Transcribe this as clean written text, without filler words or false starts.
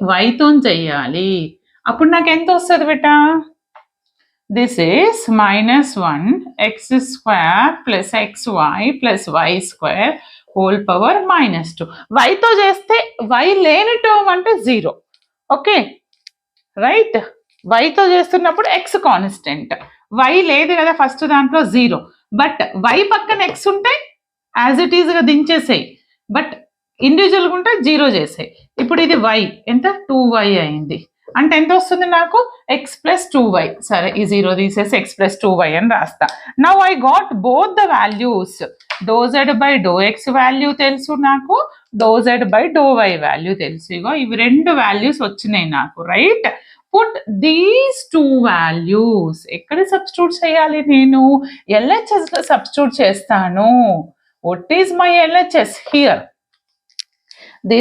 వైతో చెయ్యాలి. అప్పుడు నాకు ఎంత వస్తుంది బేటా? This is -1 x² plus xy plus y² whole power -2. వైతో చేస్తే వై లేని టర్మ్ అంటే 0. Okay right. వైతో చేస్తున్నప్పుడు ఎక్స్ కాన్స్టెంట్, వై లేదు కదా ఫస్ట్ దాంట్లో 0. బట్ వై పక్కన ఎక్స్ ఉంటే యాజ్ ఇట్ ఈజ్గా దించేసాయి, బట్ ఇండివిజువల్గా ఉంటే 0 చేసాయి. ఇప్పుడు ఇది వై ఎంత 2y అయింది అంటే ఎంత వస్తుంది నాకు? X plus 2y. సరే ఈ 0 తీసేసి ఎక్స్ ప్లస్ 2y అని రాస్తా. Now I got both the values. ∂z/∂x value తెలుసు నాకు, ∂z/∂y వాల్యూ తెలుసు. ఇగో ఇవి 2 వాల్యూస్ వచ్చినాయి నాకు. రైట్. పుట్ దీస్ 2 వాల్యూస్ ఎక్కడ సబ్స్టిట్యూట్ చేయాలి? నేను LHS లో సబ్స్టిట్యూట్ చేస్తాను. What is my LHS here?